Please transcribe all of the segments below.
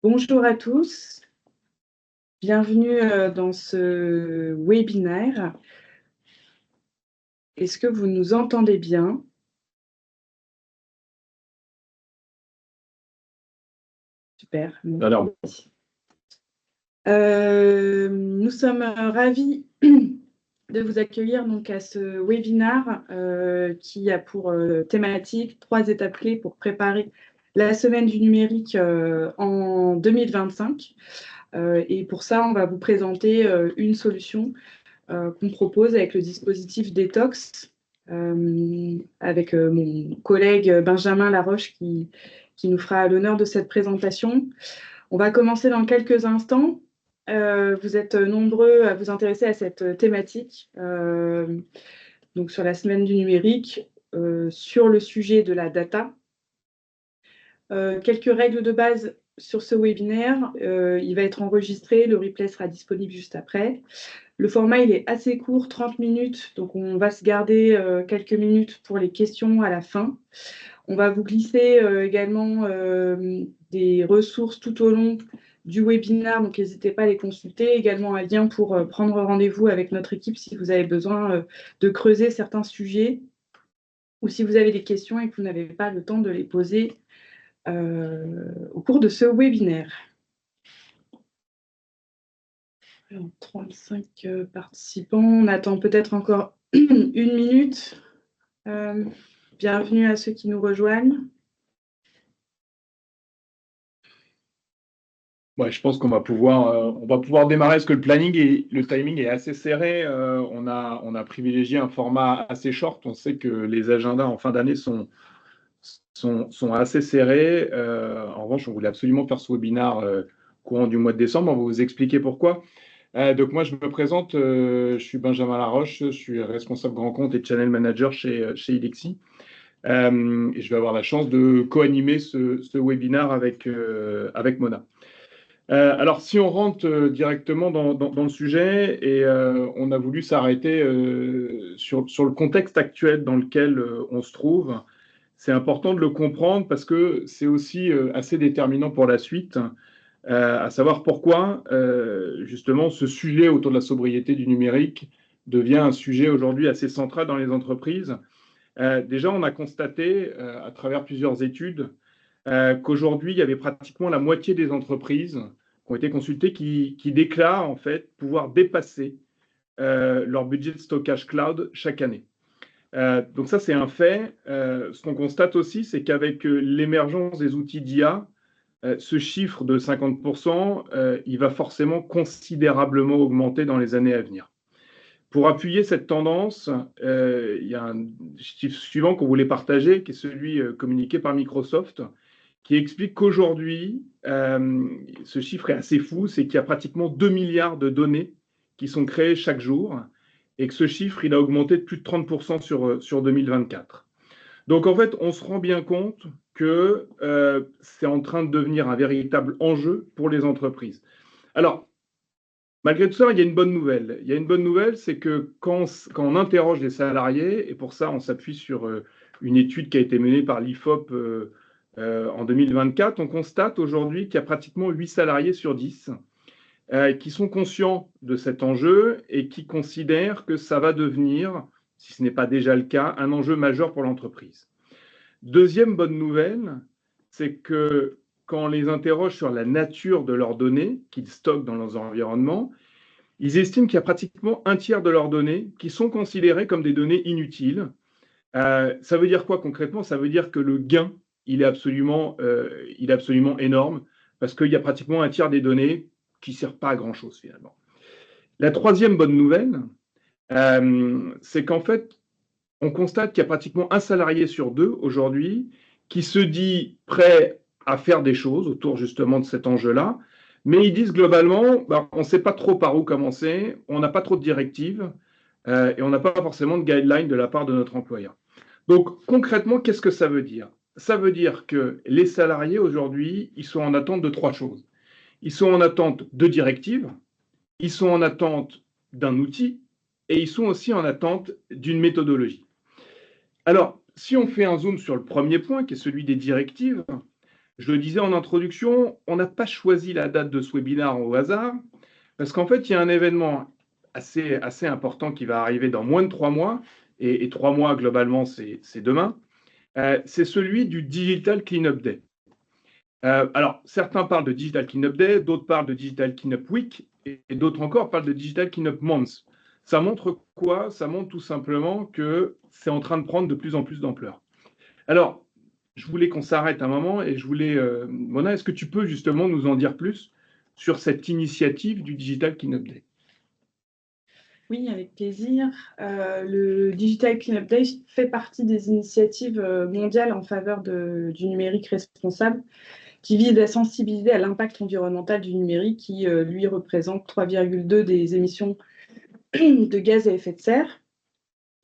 Bonjour à tous, bienvenue dans ce webinaire. Est-ce que vous nous entendez bien? Super. Alors, Nous sommes ravis de vous accueillir donc à ce webinaire qui a pour thématique 3 étapes clés pour préparer la semaine du numérique en 2025. Et pour ça, on va vous présenter une solution qu'on propose avec le dispositif Detox, avec mon collègue Benjamin Laroche qui nous fera l'honneur de cette présentation. On va commencer dans quelques instants. Vous êtes nombreux à vous intéresser à cette thématique, donc sur la semaine du numérique, sur le sujet de la data. Quelques règles de base sur ce webinaire. Il va être enregistré, le replay sera disponible juste après. Le format, il est assez court, 30 minutes, donc on va se garder quelques minutes pour les questions à la fin. On va vous glisser également des ressources tout au long du webinaire, donc n'hésitez pas à les consulter. Également un lien pour prendre rendez-vous avec notre équipe si vous avez besoin de creuser certains sujets ou si vous avez des questions et que vous n'avez pas le temps de les poser au cours de ce webinaire. Alors, 35 participants, on attend peut-être encore une minute. Bienvenue à ceux qui nous rejoignent. ouais, je pense qu'on va pouvoir démarrer parce que le timing est assez serré. On a privilégié un format assez short. On sait que les agendas en fin d'année sont assez serrés. En revanche, on voulait absolument faire ce webinaire courant du mois de décembre. On va vous expliquer pourquoi. Donc moi, je me présente. Je suis Benjamin Laroche. Je suis responsable grand compte et channel manager chez Ilexi. Et je vais avoir la chance de co-animer ce webinaire avec Mona. Alors, si on rentre directement dans le sujet, et on a voulu s'arrêter sur le contexte actuel dans lequel on se trouve, c'est important de le comprendre parce que c'est aussi assez déterminant pour la suite, à savoir pourquoi justement ce sujet autour de la sobriété du numérique devient un sujet aujourd'hui assez central dans les entreprises. Déjà, on a constaté à travers plusieurs études qu'aujourd'hui, il y avait pratiquement la moitié des entreprises qui ont été consultées qui déclarent en fait pouvoir dépasser leur budget de stockage cloud chaque année. Donc ça, c'est un fait. Ce qu'on constate aussi, c'est qu'avec l'émergence des outils d'IA, ce chiffre de 50%, il va forcément considérablement augmenter dans les années à venir. Pour appuyer cette tendance, il y a un chiffre suivant qu'on voulait partager, qui est celui communiqué par Microsoft, qui explique qu'aujourd'hui, ce chiffre est assez fou, c'est qu'il y a pratiquement 2 milliards de données qui sont créées chaque jour, et que ce chiffre, il a augmenté de plus de 30% sur 2024. Donc en fait, on se rend bien compte que c'est en train de devenir un véritable enjeu pour les entreprises. Alors, malgré tout ça, il y a une bonne nouvelle. Il y a une bonne nouvelle, c'est que quand on interroge les salariés, et pour ça, on s'appuie sur une étude qui a été menée par l'IFOP en 2024, on constate aujourd'hui qu'il y a pratiquement 8 salariés sur 10 qui sont conscients de cet enjeu et qui considèrent que ça va devenir, si ce n'est pas déjà le cas, un enjeu majeur pour l'entreprise. Deuxième bonne nouvelle, c'est que quand on les interroge sur la nature de leurs données qu'ils stockent dans leurs environnements, ils estiment qu'il y a pratiquement un tiers de leurs données qui sont considérées comme des données inutiles. Ça veut dire quoi concrètement? Ça veut dire que le gain, il est absolument énorme parce qu'il y a pratiquement un tiers des données qui ne servent pas à grand-chose finalement. La troisième bonne nouvelle, c'est qu'en fait, on constate qu'il y a pratiquement un salarié sur deux aujourd'hui qui se dit prêt à faire des choses autour justement de cet enjeu-là, mais ils disent globalement, on ne sait pas trop par où commencer, on n'a pas trop de directives et on n'a pas forcément de guidelines de la part de notre employeur. Donc concrètement, qu'est-ce que ça veut dire? Ça veut dire que les salariés aujourd'hui, ils sont en attente de 3 choses. Ils sont en attente de directives, ils sont en attente d'un outil et ils sont aussi en attente d'une méthodologie. Alors, si on fait un zoom sur le premier point, qui est celui des directives, Je le disais en introduction, on n'a pas choisi la date de ce webinaire au hasard, parce qu'en fait, il y a un événement assez important qui va arriver dans moins de 3 mois, et 3 mois globalement, c'est demain. C'est celui du Digital Cleanup Day. Alors, certains parlent de Digital Cleanup Day, d'autres parlent de Digital Cleanup Week, et d'autres encore parlent de Digital Cleanup Month. Ça montre quoi? Ça montre tout simplement que c'est en train de prendre de plus en plus d'ampleur. Alors, je voulais qu'on s'arrête un moment et je voulais, Mona, est-ce que tu peux justement nous en dire plus sur cette initiative du Digital Cleanup Day? Oui, avec plaisir. Le Digital Cleanup Day fait partie des initiatives mondiales en faveur du numérique responsable qui visent à sensibiliser à l'impact environnemental du numérique qui, lui, représente 3,2 des émissions de gaz à effet de serre.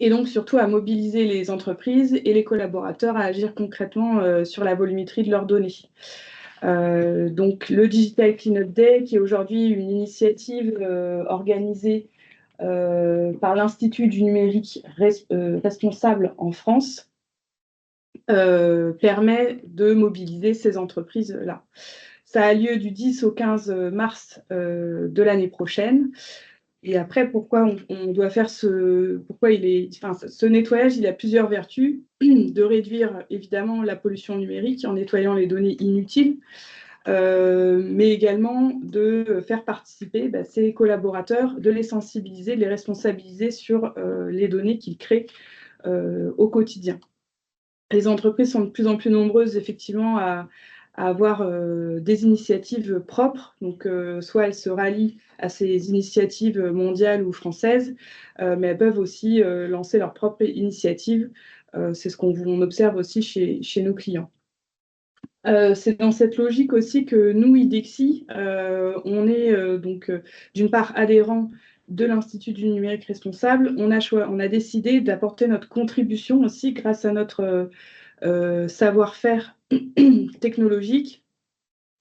Et donc surtout à mobiliser les entreprises et les collaborateurs à agir concrètement sur la volumétrie de leurs données. Donc le Digital Cleanup Day, qui est aujourd'hui une initiative organisée par l'Institut du numérique responsable en France, permet de mobiliser ces entreprises-là. Ça a lieu du 10 au 15 mars de l'année prochaine. Et après, pourquoi on doit faire ce nettoyage, il a plusieurs vertus. De réduire évidemment la pollution numérique en nettoyant les données inutiles, mais également de faire participer ses collaborateurs, de les sensibiliser, de les responsabiliser sur les données qu'ils créent au quotidien. Les entreprises sont de plus en plus nombreuses, effectivement, à avoir des initiatives propres. Donc, soit elles se rallient à ces initiatives mondiales ou françaises, mais elles peuvent aussi lancer leurs propres initiatives. C'est ce qu'on observe aussi chez nos clients. C'est dans cette logique aussi que nous, IDEXI, on est donc d'une part adhérent de l'Institut du numérique responsable. On a décidé d'apporter notre contribution aussi grâce à notre savoir-faire technologique,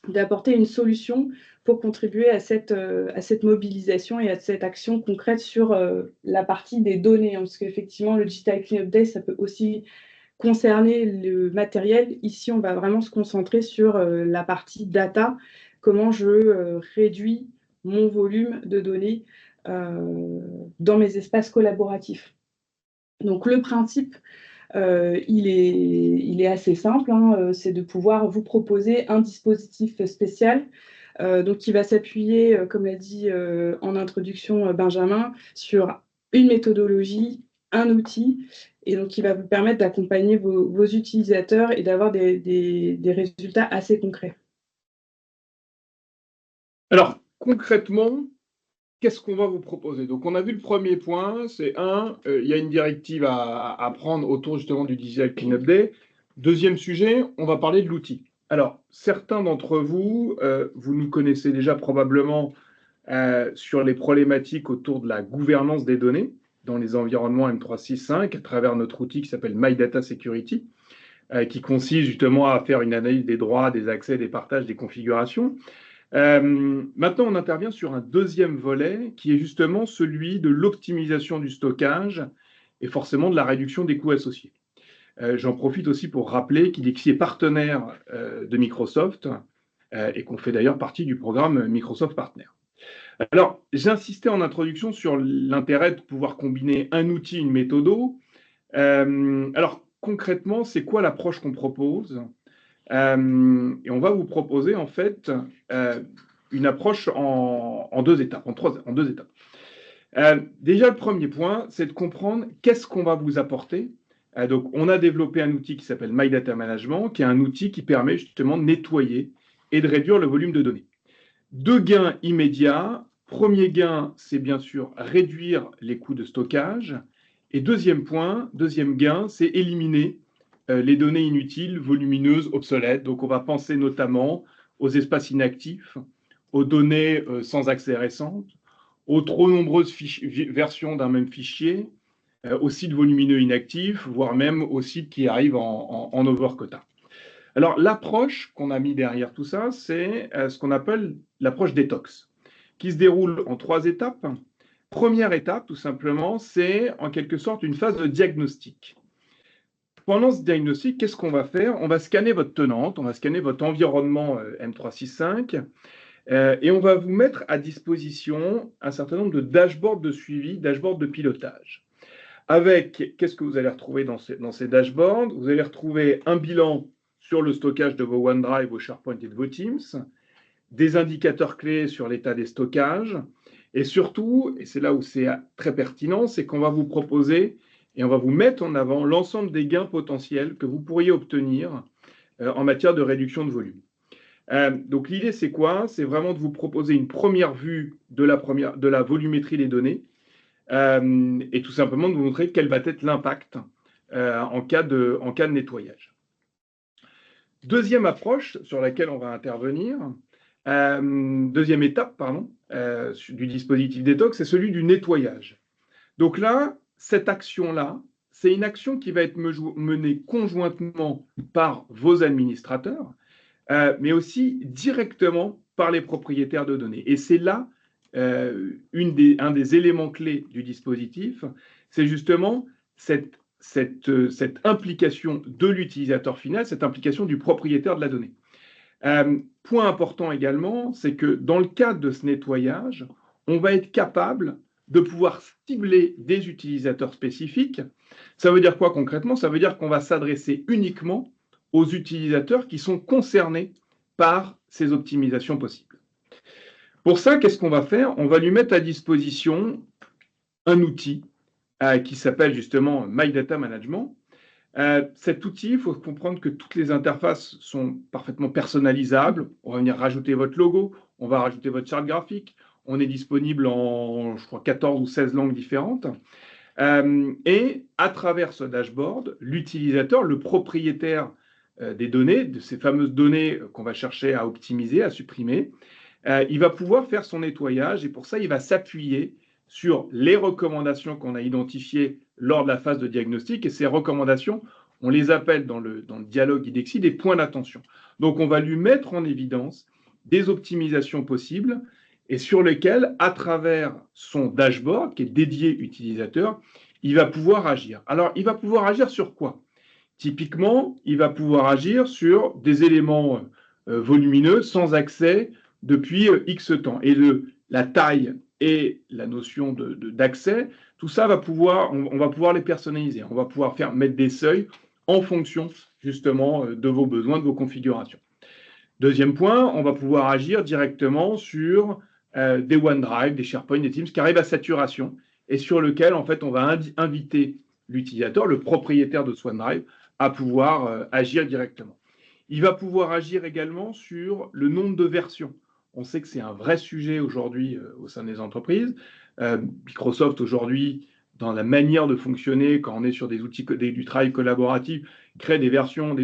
d'apporter une solution pour contribuer à cette mobilisation et à cette action concrète sur la partie des données. Parce qu'effectivement, le Digital Cleanup Day, ça peut aussi concerner le matériel. Ici, on va vraiment se concentrer sur la partie data, comment je réduis mon volume de données dans mes espaces collaboratifs. Donc, le principe, il est assez simple, hein, c'est de pouvoir vous proposer un dispositif spécial donc qui va s'appuyer, comme l'a dit en introduction Benjamin, sur une méthodologie, un outil, et donc qui va vous permettre d'accompagner vos utilisateurs et d'avoir des résultats assez concrets. Alors, concrètement, qu'est-ce qu'on va vous proposer? Donc, on a vu le premier point, c'est il y a une directive à prendre autour justement du Digital Cleanup Day. Deuxième sujet, on va parler de l'outil. Alors, certains d'entre vous, vous nous connaissez déjà probablement sur les problématiques autour de la gouvernance des données dans les environnements M365 à travers notre outil qui s'appelle My Data Security, qui consiste justement à faire une analyse des droits, des accès, des partages, des configurations. Maintenant, on intervient sur un deuxième volet qui est justement celui de l'optimisation du stockage et forcément de la réduction des coûts associés. J'en profite aussi pour rappeler qu'IDEXI est partenaire de Microsoft et qu'on fait d'ailleurs partie du programme Microsoft Partner. Alors, j'insistais en introduction sur l'intérêt de pouvoir combiner un outil, une méthode. Alors, concrètement, c'est quoi l'approche qu'on propose? Et on va vous proposer en fait une approche en deux étapes, en deux étapes. Déjà, le premier point, c'est de comprendre qu'est-ce qu'on va vous apporter. Donc, on a développé un outil qui s'appelle My Data Management, qui est un outil qui permet justement de nettoyer et de réduire le volume de données. Deux gains immédiats. Premier gain, c'est bien sûr réduire les coûts de stockage. Et deuxième gain, c'est éliminer les données inutiles, volumineuses, obsolètes. Donc, on va penser notamment aux espaces inactifs, aux données sans accès récentes, aux trop nombreuses versions d'un même fichier, aux sites volumineux inactifs, voire même aux sites qui arrivent en overquota. Alors, l'approche qu'on a mis derrière tout ça, c'est ce qu'on appelle l'approche détox, qui se déroule en 3 étapes. Première étape, tout simplement, c'est en quelque sorte une phase de diagnostic. pendant ce diagnostic, qu'est-ce qu'on va faire? On va scanner votre tenante, on va scanner votre environnement M365 et on va vous mettre à disposition un certain nombre de dashboards de suivi, dashboards de pilotage. Avec, qu'est-ce que vous allez retrouver dans ces dashboards? Vous allez retrouver un bilan sur le stockage de vos OneDrive, vos SharePoint et de vos Teams, des indicateurs clés sur l'état des stockages, et surtout, et c'est là où c'est très pertinent, c'est qu'on va vous proposer et on va vous mettre en avant l'ensemble des gains potentiels que vous pourriez obtenir en matière de réduction de volume. Donc l'idée, c'est quoi? C'est vraiment de vous proposer une première vue de la volumétrie des données et tout simplement de vous montrer quel va être l'impact en cas de nettoyage. Deuxième approche sur laquelle on va intervenir, deuxième étape, pardon, du dispositif détox, c'est celui du nettoyage. Donc là, cette action-là, c'est une action qui va être menée conjointement par vos administrateurs, mais aussi directement par les propriétaires de données. Et c'est là un des éléments clés du dispositif, c'est justement cette implication de l'utilisateur final, cette implication du propriétaire de la donnée. Point important également, c'est que dans le cadre de ce nettoyage, on va être capable de pouvoir cibler des utilisateurs spécifiques. Ça veut dire quoi concrètement? Ça veut dire qu'on va s'adresser uniquement aux utilisateurs qui sont concernés par ces optimisations possibles. Pour ça, qu'est-ce qu'on va faire? On va lui mettre à disposition un outil qui s'appelle justement My Data Management. Cet outil, il faut comprendre que toutes les interfaces sont parfaitement personnalisables. On va venir rajouter votre logo, on va rajouter votre charte graphique. On est disponible en, je crois, 14 ou 16 langues différentes. Et à travers ce dashboard, l'utilisateur, le propriétaire des données, de ces fameuses données qu'on va chercher à optimiser, à supprimer, il va pouvoir faire son nettoyage et pour ça, il va s'appuyer sur les recommandations qu'on a identifiées lors de la phase de diagnostic. Et ces recommandations, on les appelle dans le dialogue IDEXI des points d'attention. Donc, on va lui mettre en évidence des optimisations possibles et sur lesquelles, à travers son dashboard qui est dédié utilisateur, il va pouvoir agir. Alors, il va pouvoir agir sur quoi? Typiquement, il va pouvoir agir sur des éléments volumineux sans accès depuis X temps. Et la taille et la notion d'accès, tout ça, on va pouvoir les personnaliser. On va pouvoir mettre des seuils en fonction justement de vos besoins, de vos configurations. Deuxième point, on va pouvoir agir directement sur des OneDrive, des SharePoint, des Teams qui arrivent à saturation et sur lequel, en fait, on va inviter l'utilisateur, le propriétaire de ce OneDrive, à pouvoir agir directement. Il va pouvoir agir également sur le nombre de versions. On sait que c'est un vrai sujet aujourd'hui au sein des entreprises. Microsoft, aujourd'hui, dans la manière de fonctionner, quand on est sur des outils du travail collaboratif, crée des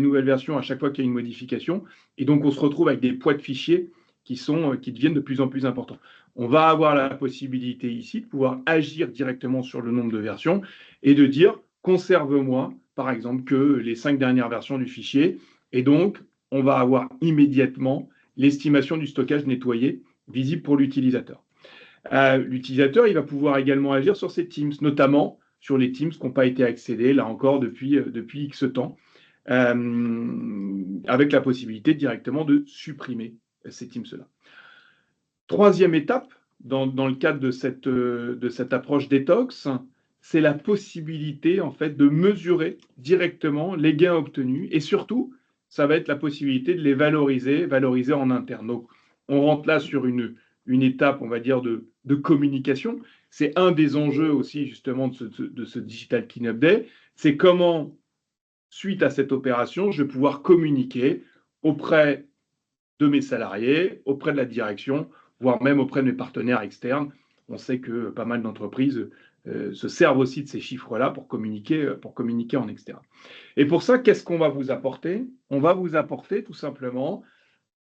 nouvelles versions à chaque fois qu'il y a une modification. Et donc, on se retrouve avec des poids de fichiers qui deviennent de plus en plus importants. On va avoir la possibilité ici de pouvoir agir directement sur le nombre de versions et de dire « conserve-moi, par exemple, que les 5 dernières versions du fichier ». Et donc, on va avoir immédiatement l'estimation du stockage nettoyé visible pour l'utilisateur. L'utilisateur, il va pouvoir également agir sur ses Teams, notamment sur les Teams qui n'ont pas été accédés, là encore, depuis X temps, avec la possibilité directement de supprimer ces Teams-là. Troisième étape, dans le cadre de cette approche détox, c'est la possibilité, en fait, de mesurer directement les gains obtenus et surtout, ça va être la possibilité de les valoriser en interne. Donc, on rentre là sur une étape, on va dire, de communication. C'est un des enjeux aussi, justement, de ce Digital Cleanup Day. C'est comment, suite à cette opération, je vais pouvoir communiquer auprès de mes salariés, auprès de la direction, voire même auprès de mes partenaires externes. On sait que pas mal d'entreprises se servent aussi de ces chiffres-là pour communiquer en externe. Et pour ça, qu'est-ce qu'on va vous apporter? On va vous apporter tout simplement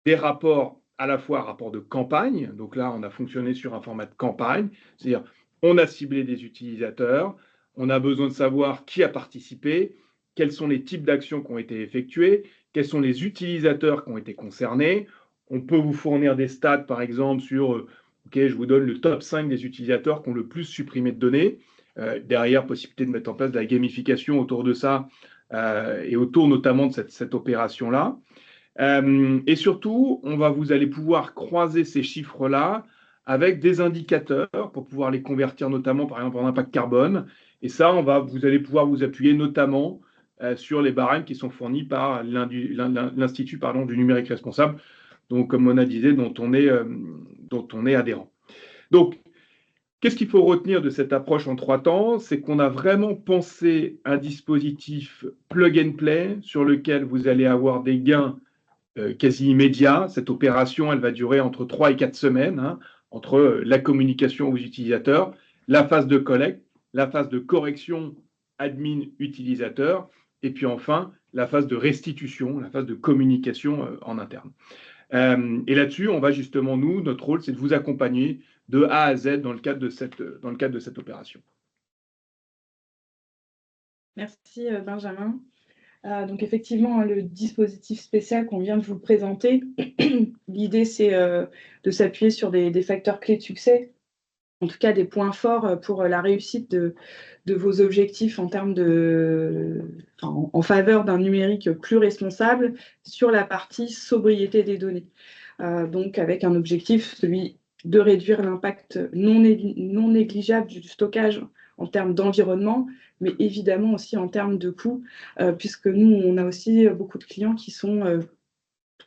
des rapports, à la fois rapports de campagne, donc là, on a fonctionné sur un format de campagne, c'est-à-dire on a ciblé des utilisateurs, on a besoin de savoir qui a participé, quels sont les types d'actions qui ont été effectuées, quels sont les utilisateurs qui ont été concernés. On peut vous fournir des stats, par exemple, sur je vous donne le top 5 des utilisateurs qui ont le plus supprimé de données. Derrière, possibilité de mettre en place de la gamification autour de ça et autour notamment de cette opération-là. Et surtout, vous allez pouvoir croiser ces chiffres-là avec des indicateurs pour pouvoir les convertir notamment, par exemple, en impact carbone. Et ça, vous allez pouvoir vous appuyer notamment sur les barèmes qui sont fournis par l'Institut du numérique responsable, donc, comme Mona disait, dont on est adhérent. Donc, qu'est-ce qu'il faut retenir de cette approche en 3 temps? C'est qu'on a vraiment pensé un dispositif plug and play sur lequel vous allez avoir des gains quasi immédiats. Cette opération, elle va durer entre 3 et 4 semaines, hein, entre la communication aux utilisateurs, la phase de collecte, la phase de correction admin-utilisateur, et puis enfin la phase de restitution, la phase de communication en interne. Et là-dessus, on va justement, notre rôle, c'est de vous accompagner de A à Z dans le cadre de cette opération. Merci Benjamin. Donc effectivement, le dispositif spécial qu'on vient de vous présenter, l'idée c'est de s'appuyer sur des facteurs clés de succès, en tout cas des points forts pour la réussite de vos objectifs en faveur d'un numérique plus responsable sur la partie sobriété des données. Donc avec un objectif, celui de réduire l'impact non négligeable du stockage en termes d'environnement, mais évidemment aussi en termes de coûts, puisque nous, on a aussi beaucoup de clients qui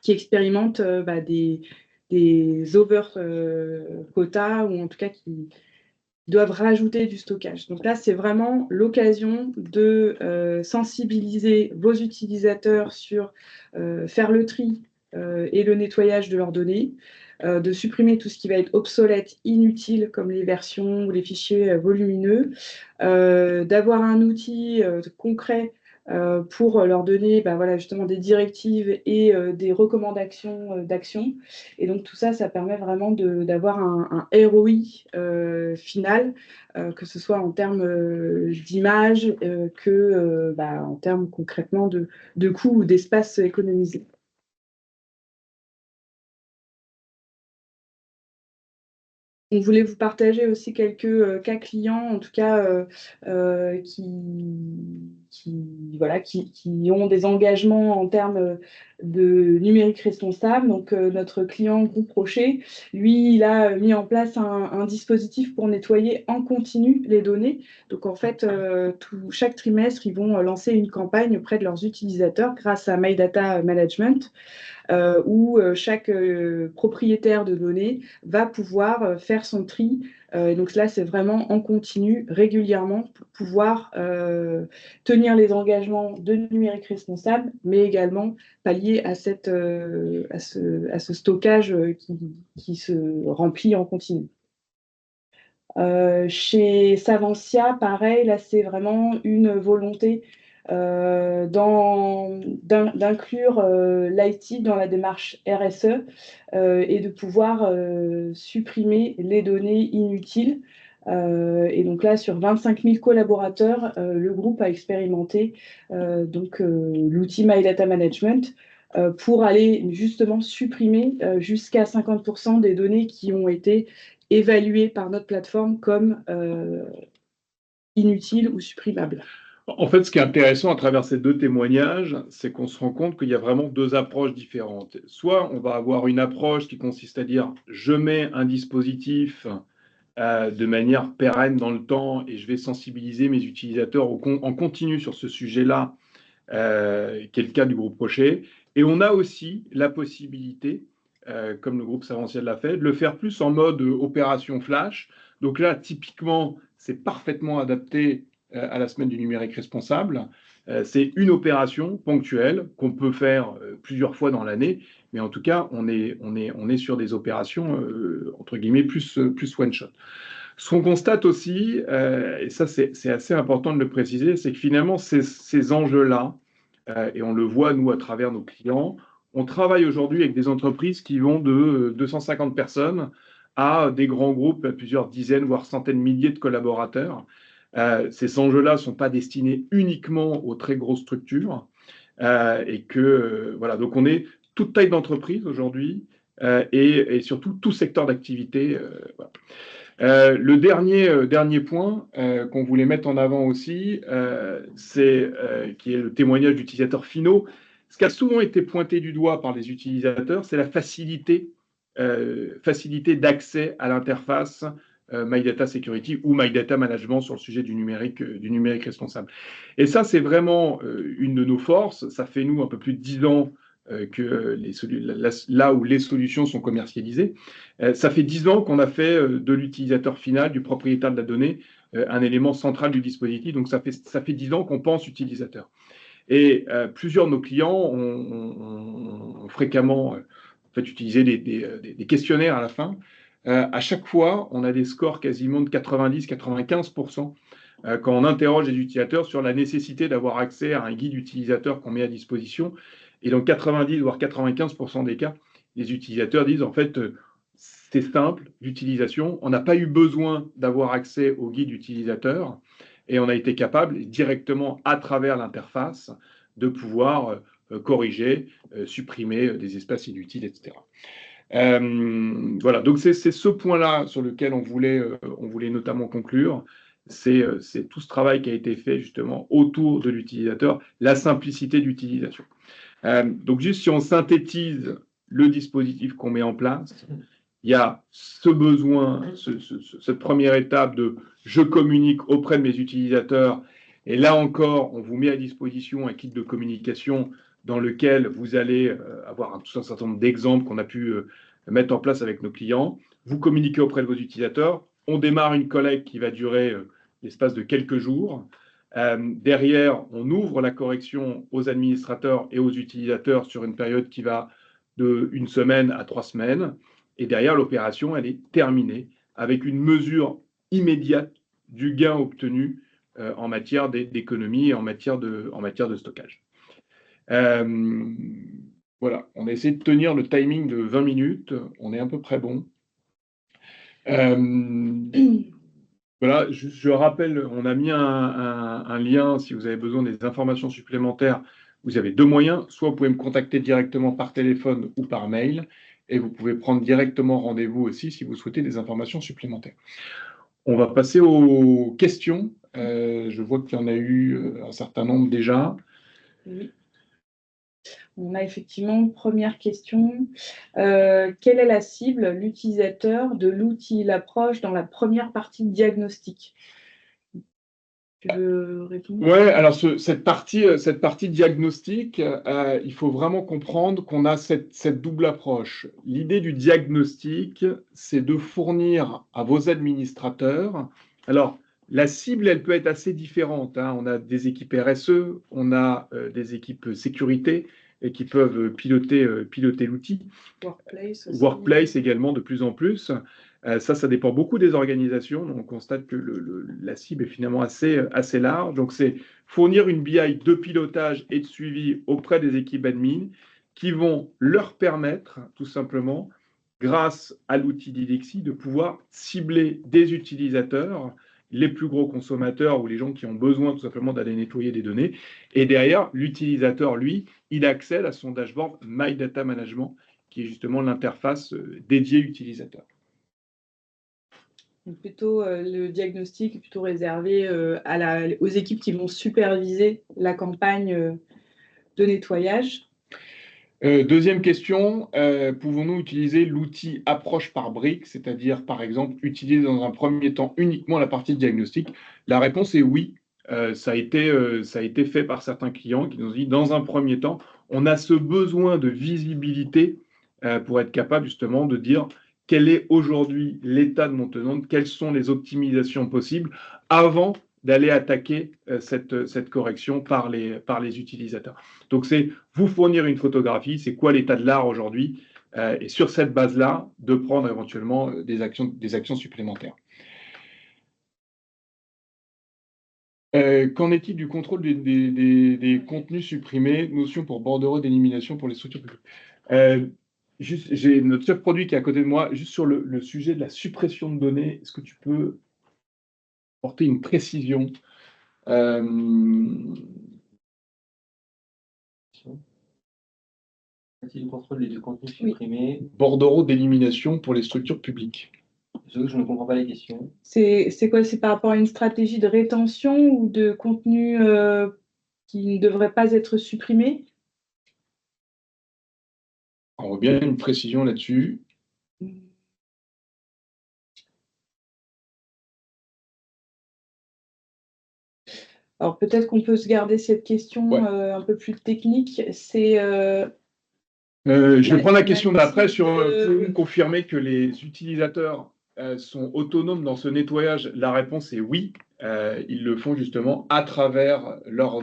expérimentent des over quotas, ou en tout cas qui doivent rajouter du stockage. Donc là, c'est vraiment l'occasion de sensibiliser vos utilisateurs sur faire le tri et le nettoyage de leurs données, de supprimer tout ce qui va être obsolète, inutile, comme les versions ou les fichiers volumineux, d'avoir un outil concret pour leur donner justement des directives et des recommandations d'action. Et donc tout ça, ça permet vraiment d'avoir un ROI final, que ce soit en termes d'image que en termes concrètement de coûts ou d'espace économisé. On voulait vous partager aussi quelques cas clients, en tout cas qui ont des engagements en termes de numérique responsable. Donc notre client Groupe Rocher, lui, il a mis en place un dispositif pour nettoyer en continu les données. Donc en fait, chaque trimestre, ils vont lancer une campagne auprès de leurs utilisateurs grâce à My Data Management, où chaque propriétaire de données va pouvoir faire son tri. Et donc là, c'est vraiment en continu, régulièrement, pour pouvoir tenir les engagements de numérique responsable, mais également pallier à ce stockage qui se remplit en continu. Chez Savencia, pareil, là, c'est vraiment une volonté d'inclure l'IT dans la démarche RSE et de pouvoir supprimer les données inutiles. Et donc là, sur 25 000 collaborateurs, le groupe a expérimenté l'outil My Data Management pour aller justement supprimer jusqu'à 50% des données qui ont été évaluées par notre plateforme comme inutiles ou supprimables. En fait, ce qui est intéressant à travers ces 2 témoignages, c'est qu'on se rend compte qu'il y a vraiment 2 approches différentes. Soit on va avoir une approche qui consiste à dire « je mets un dispositif de manière pérenne dans le temps et je vais sensibiliser mes utilisateurs en continu sur ce sujet-là », qui est le cas du groupe Rocher. Et on a aussi la possibilité, comme le groupe Savencia l'a fait, de le faire plus en mode opération flash. Donc là, typiquement, c'est parfaitement adapté à la semaine du numérique responsable. C'est une opération ponctuelle qu'on peut faire plusieurs fois dans l'année, mais en tout cas, on est sur des opérations, entre guillemets, plus one shot. Ce qu'on constate aussi, et ça c'est assez important de le préciser, c'est que finalement, ces enjeux-là, et on le voit, nous, à travers nos clients, on travaille aujourd'hui avec des entreprises qui vont de 250 personnes à des grands groupes, à plusieurs dizaines, voire centaines, milliers de collaborateurs. Ces enjeux-là ne sont pas destinés uniquement aux très grosses structures. Voilà, donc on est toute taille d'entreprise aujourd'hui et surtout tout secteur d'activité. Voilà. Le dernier point qu'on voulait mettre en avant aussi, c'est qui est le témoignage d'utilisateurs finaux. Ce qui a souvent été pointé du doigt par les utilisateurs, c'est la facilité d'accès à l'interface My Data Security ou My Data Management sur le sujet du numérique responsable. Et ça, c'est vraiment une de nos forces. Ça fait, nous, un peu plus de 10 ans que là où les solutions sont commercialisées. Ça fait 10 ans qu'on a fait de l'utilisateur final, du propriétaire de la donnée, un élément central du dispositif. Donc, ça fait 10 ans qu'on pense utilisateur. Et plusieurs de nos clients ont fréquemment fait utiliser des questionnaires à la fin. À chaque fois, on a des scores quasiment de 90-95% quand on interroge les utilisateurs sur la nécessité d'avoir accès à un guide utilisateur qu'on met à disposition. Et dans 90 voire 95% des cas, les utilisateurs disent en fait, c'est simple d'utilisation, on n'a pas eu besoin d'avoir accès au guide utilisateur et on a été capable directement à travers l'interface de pouvoir corriger, supprimer des espaces inutiles, etc. Voilà, donc c'est ce point-là sur lequel on voulait notamment conclure. C'est tout ce travail qui a été fait justement autour de l'utilisateur, la simplicité d'utilisation. Donc juste si on synthétise le dispositif qu'on met en place, il y a ce besoin, cette première étape de je communique auprès de mes utilisateurs. Et là encore, on vous met à disposition un kit de communication dans lequel vous allez avoir tout un certain nombre d'exemples qu'on a pu mettre en place avec nos clients. Vous communiquez auprès de vos utilisateurs. On démarre une collecte qui va durer l'espace de quelques jours. Derrière, on ouvre la correction aux administrateurs et aux utilisateurs sur une période qui va de 1 semaine à 3 semaines. Et derrière, l'opération, elle est terminée avec une mesure immédiate du gain obtenu en matière d'économie et en matière de stockage. Voilà, on a essayé de tenir le timing de 20 minutes. On est à peu près bon. Voilà, je rappelle, on a mis un lien si vous avez besoin des informations supplémentaires. Vous avez 2 moyens. Soit vous pouvez me contacter directement par téléphone ou par mail. Et vous pouvez prendre directement rendez-vous aussi si vous souhaitez des informations supplémentaires. On va passer aux questions. Je vois qu'il y en a eu un certain nombre déjà. Oui. On a effectivement une première question. Quelle est la cible, l'utilisateur de l'outil L'Approche dans la première partie de diagnostic? Tu veux répondre? Ouais, alors cette partie diagnostic, il faut vraiment comprendre qu'on a cette double approche. L'idée du diagnostic, c'est de fournir à vos administrateurs. Alors, la cible, elle peut être assez différente, hein. On a des équipes RSE, on a des équipes sécurité et qui peuvent piloter l'outil. Workplace aussi. Workplace également, de plus en plus. Ça dépend beaucoup des organisations. On constate que la cible est finalement assez large. Donc, c'est fournir une BI de pilotage et de suivi auprès des équipes admin qui vont leur permettre, tout simplement, grâce à l'outil d'Idexi, de pouvoir cibler des utilisateurs, les plus gros consommateurs ou les gens qui ont besoin tout simplement d'aller nettoyer des données. Et derrière, l'utilisateur, lui, il accède à son dashboard My Data Management, qui est justement l'interface dédiée utilisateur. Donc plutôt le diagnostic est plutôt réservé aux équipes qui vont superviser la campagne de nettoyage. Deuxième question, pouvons-nous utiliser l'outil approche par briques, c'est-à-dire par exemple utiliser dans un premier temps uniquement la partie de diagnostic? La réponse est oui. Ça a été fait par certains clients qui nous ont dit dans un premier temps, on a ce besoin de visibilité pour être capable justement de dire quel est aujourd'hui l'état de mon tenant, quelles sont les optimisations possibles avant d'aller attaquer cette correction par les utilisateurs. Donc, c'est vous fournir une photographie, c'est quoi l'état de l'art aujourd'hui, et sur cette base-là, de prendre éventuellement des actions supplémentaires. Qu'en est-il du contrôle des contenus supprimés, notion pour bordereau d'élimination pour les structures publiques? J'ai notre chef produit qui est à côté de moi, juste sur le sujet de la suppression de données, est-ce que tu peux porter une précision? Le contrôle des contenus supprimés. Bordereau d'élimination pour les structures publiques. Je ne comprends pas les questions. C'est quoi? C'est par rapport à une stratégie de rétention ou de contenu qui ne devrait pas être supprimé? On voit bien une précision là-dessus. Alors peut-être qu'on peut se garder cette question Ouais. un peu plus technique. C'est je vais prendre la question d'après Mathilde, sur pouvez-vous confirmer que les utilisateurs sont autonomes dans ce nettoyage? La réponse est oui. Ils le font justement à travers leur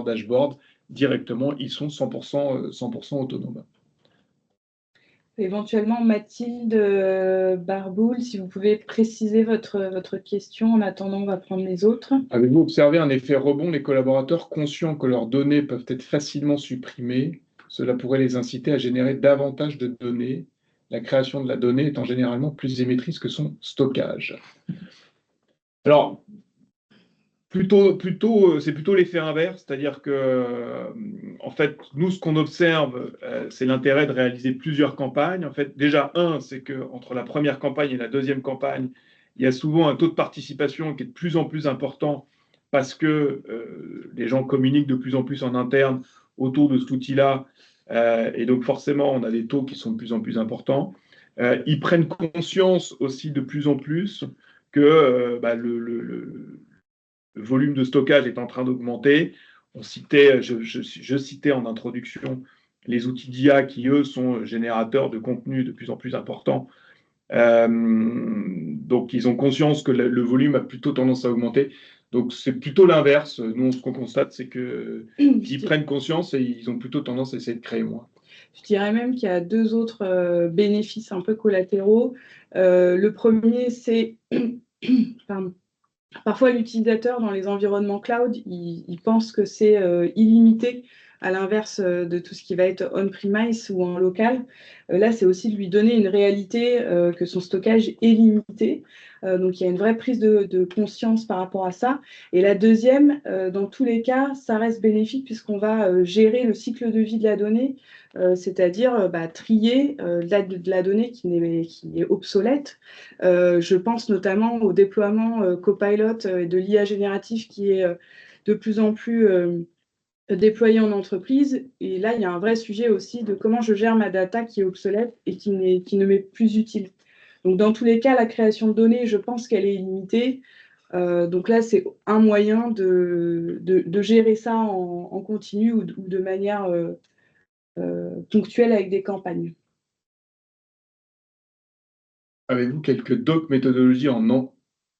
dashboard directement. Ils sont 100% autonomes. éventuellement Mathilde Barboul, si vous pouvez préciser votre question. En attendant, on va prendre les autres. Avez-vous observé un effet rebond? Les collaborateurs conscients que leurs données peuvent être facilement supprimées, cela pourrait les inciter à générer davantage de données. La création de la donnée étant généralement plus émettrice que son stockage. Alors, c'est plutôt l'effet inverse, c'est-à-dire que, en fait, nous, ce qu'on observe, c'est l'intérêt de réaliser plusieurs campagnes. En fait, déjà, c'est qu'entre la première campagne et la deuxième campagne, il y a souvent un taux de participation qui est de plus en plus important parce que les gens communiquent de plus en plus en interne autour de cet outil-là. Et donc, forcément, on a des taux qui sont de plus en plus importants. Ils prennent conscience aussi de plus en plus que le volume de stockage est en train d'augmenter. Je citais en introduction les outils d'IA qui, eux, sont générateurs de contenu de plus en plus importants. Donc, ils ont conscience que le volume a plutôt tendance à augmenter. Donc, c'est plutôt l'inverse. Nous, ce qu'on constate, c'est qu'ils prennent conscience et ils ont plutôt tendance à essayer de créer moins. Je dirais même qu'il y a deux autres bénéfices un peu collatéraux. Le premier, c'est parfois l'utilisateur dans les environnements cloud, il pense que c'est illimité, à l'inverse de tout ce qui va être on-premise ou en local. Là, c'est aussi de lui donner une réalité que son stockage est limité. Donc, il y a une vraie prise de conscience par rapport à ça. Et la deuxième, dans tous les cas, ça reste bénéfique puisqu'on va gérer le cycle de vie de la donnée, c'est-à-dire trier de la donnée qui est obsolète. Je pense notamment au déploiement Copilot et de l'IA générative qui est de plus en plus déployé en entreprise. Et là, il y a un vrai sujet aussi de comment je gère ma data qui est obsolète et qui ne m'est plus utile. Donc, dans tous les cas, la création de données, je pense qu'elle est illimitée. Donc là, c'est un moyen de gérer ça en continu ou de manière ponctuelle avec des campagnes. Avez-vous quelques docs méthodologies en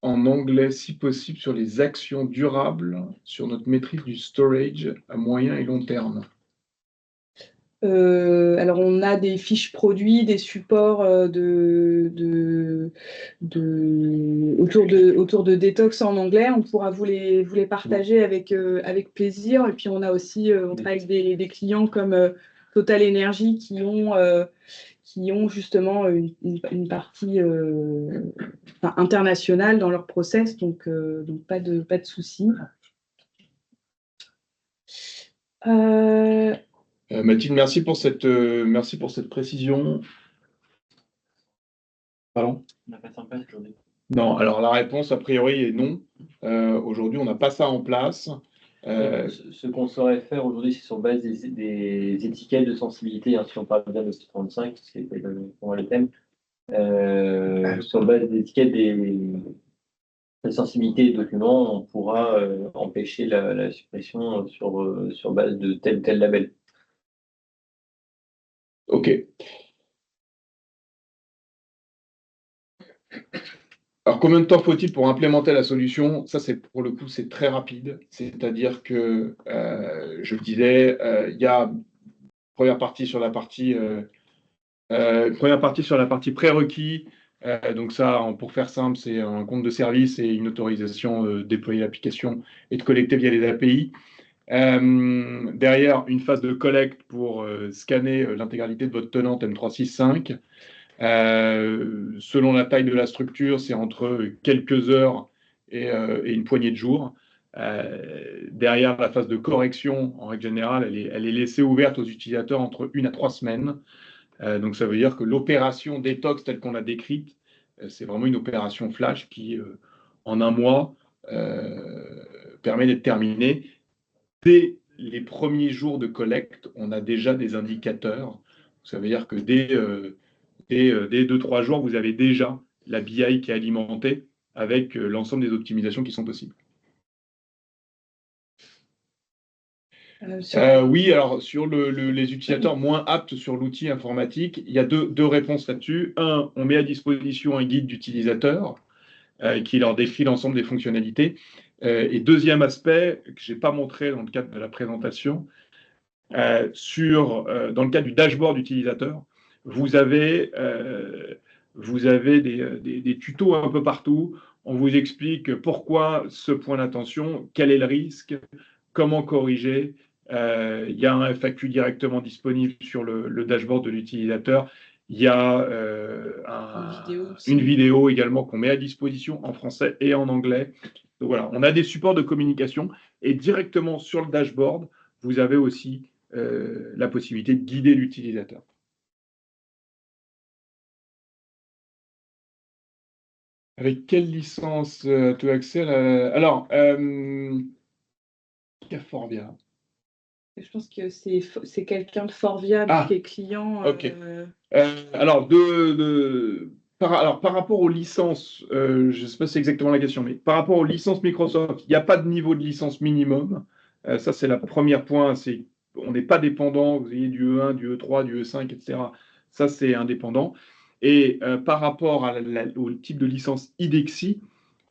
anglais, si possible, sur les actions durables, sur notre maîtrise du storage à moyen et long terme? Alors, on a des fiches produits, des supports autour de Detox en anglais. On pourra vous les partager avec plaisir. Et puis, on a aussi, on travaille avec des clients comme Total Energy qui ont justement une partie internationale dans leur process. Donc pas de souci. Mathilde, merci pour cette précision. Pardon? On n'a pas ça en place aujourd'hui. Non, alors la réponse a priori est non. Aujourd'hui, on n'a pas ça en place. Ce qu'on saurait faire aujourd'hui, c'est sur base des étiquettes de sensibilité, si on parle bien de 35, c'est pour moi le thème, sur base des étiquettes des sensibilités des documents, on pourra empêcher la suppression sur base de tel ou tel label. OK. Alors, combien de temps faut-il pour implémenter la solution? Ça, pour le coup, c'est très rapide. C'est-à-dire que, je le disais, il y a première partie sur la partie prérequis. Donc ça, pour faire simple, c'est un compte de service et une autorisation de déployer l'application et de collecter via les API. Derrière, une phase de collecte pour scanner l'intégralité de votre tenante M365. Selon la taille de la structure, c'est entre quelques heures et une poignée de jours. Derrière, la phase de correction, en règle générale, elle est laissée ouverte aux utilisateurs entre 1 à 3 semaines. Donc, ça veut dire que l'opération détox telle qu'on l'a décrite C'est vraiment une opération flash qui, en un mois, permet d'être terminée. Dès les premiers jours de collecte, on a déjà des indicateurs. Ça veut dire que dès 2-3 jours, vous avez déjà la BI qui est alimentée avec l'ensemble des optimisations qui sont possibles. Oui, alors sur les utilisateurs moins aptes sur l'outil informatique, il y a deux réponses là-dessus. Un, on met à disposition un guide d'utilisateur qui leur décrit l'ensemble des fonctionnalités. Et deuxième aspect, que je n'ai pas montré dans le cadre de la présentation, dans le cadre du dashboard utilisateur, vous avez des tutos un peu partout. On vous explique pourquoi ce point d'attention, quel est le risque, comment corriger. Il y a un FAQ directement disponible sur le dashboard de l'utilisateur. Il y a une vidéo également qu'on met à disposition en français et en anglais. Donc voilà, on a des supports de communication et directement sur le dashboard, vous avez aussi la possibilité de guider l'utilisateur. Avec quelle licence tu as accès Alors, Forvia. Je pense que c'est quelqu'un de Forvia qui est client. Ok. Alors, par rapport aux licences, je ne sais pas si c'est exactement la question, mais par rapport aux licences Microsoft, il n'y a pas de niveau de licence minimum. Ça, c'est le premier point. On n'est pas dépendant. Vous ayez du E1, du E3, du E5, etc. Ça, c'est indépendant. Et par rapport au type de licence IDEXI,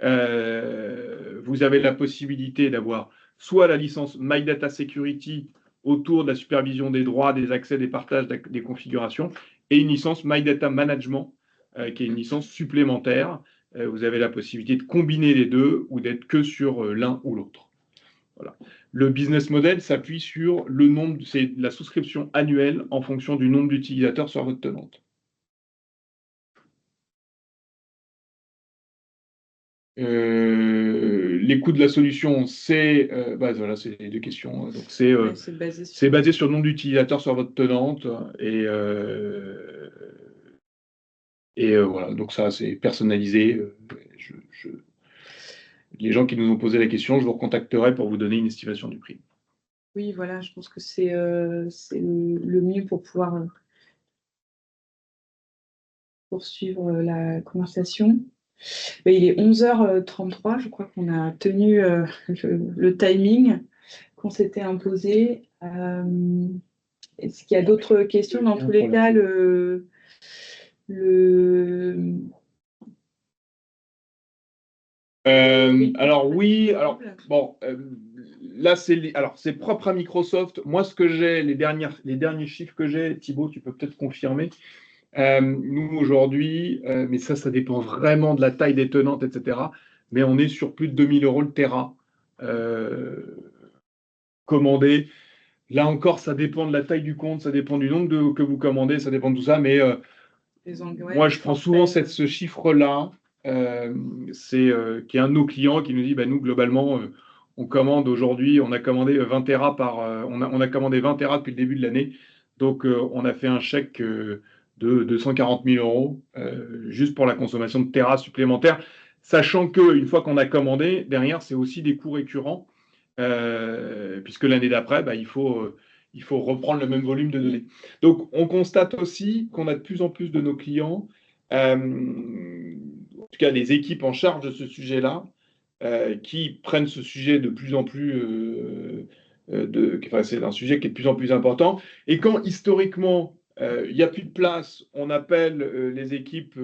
vous avez la possibilité d'avoir soit la licence My Data Security autour de la supervision des droits, des accès, des partages, des configurations, et une licence My Data Management, qui est une licence supplémentaire. Vous avez la possibilité de combiner les deux ou d'être que sur l'un ou l'autre. Voilà. Le business model s'appuie sur c'est la souscription annuelle en fonction du nombre d'utilisateurs sur votre tenante. Les coûts de la solution, voilà, c'est les deux questions. Donc c'est basé sur le nombre d'utilisateurs sur votre tenante et voilà. Donc ça, c'est personnalisé. Les gens qui nous ont posé la question, je vous recontacterai pour vous donner une estimation du prix. Oui, voilà, je pense que c'est le mieux pour pouvoir poursuivre la conversation. Il est 11h33, je crois qu'on a tenu le timing qu'on s'était imposé. Est-ce qu'il y a d'autres questions? Dans tous les cas, alors oui, bon, là c'est propre à Microsoft. Moi, ce que j'ai, les derniers chiffres que j'ai, Thibaut, tu peux peut-être confirmer. Nous aujourd'hui, mais ça dépend vraiment de la taille des tenantes, etc. Mais on est sur plus de 2000 € le Tera commandé. Là encore, ça dépend de la taille du compte, ça dépend du nombre que vous commandez, ça dépend de tout ça. Mais moi, je prends souvent ce chiffre-là. Qui est un de nos clients qui nous dit, nous, globalement, on commande aujourd'hui, on a commandé 20 Tera on a commandé 20 Tera depuis le début de l'année. Donc, on a fait un chèque de 240 000 € juste pour la consommation de Tera supplémentaires, sachant qu'une fois qu'on a commandé, derrière, c'est aussi des coûts récurrents, puisque l'année d'après, il faut reprendre le même volume de données. Donc, on constate aussi qu'on a de plus en plus de nos clients, en tout cas des équipes en charge de ce sujet-là, qui prennent ce sujet de plus en plus... c'est un sujet qui est de plus en plus important. Et quand, historiquement, il n'y a plus de place, on appelle les équipes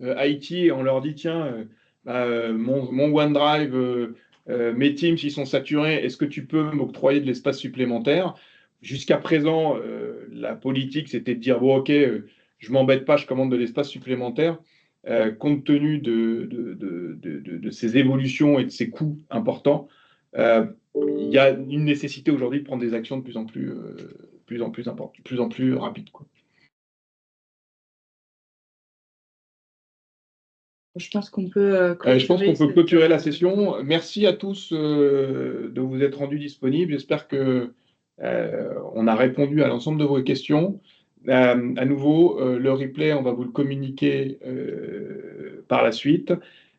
IT et on leur dit, tiens, mon OneDrive, mes Teams, ils sont saturés, est-ce que tu peux m'octroyer de l'espace supplémentaire? Jusqu'à présent, la politique, c'était de dire, bon, ok, je ne m'embête pas, je commande de l'espace supplémentaire. Compte tenu de ces évolutions et de ces coûts importants, il y a une nécessité aujourd'hui de prendre des actions de plus en plus importantes, de plus en plus rapides, quoi. Je pense qu'on peut clôturer la session. Merci à tous de vous être rendus disponibles. J'espère que on a répondu à l'ensemble de vos questions. À nouveau, le replay, on va vous le communiquer par la suite.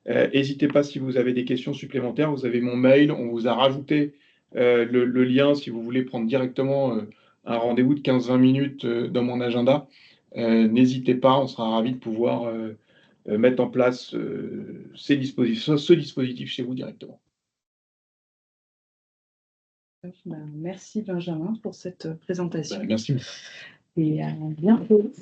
N'hésitez pas si vous avez des questions supplémentaires. Vous avez mon mail. On vous a rajouté le lien si vous voulez prendre directement un rendez-vous de 15-20 minutes dans mon agenda. N'hésitez pas, on sera ravis de pouvoir mettre en place ce dispositif chez vous directement. Merci Benjamin pour cette présentation. Merci. Et à bientôt.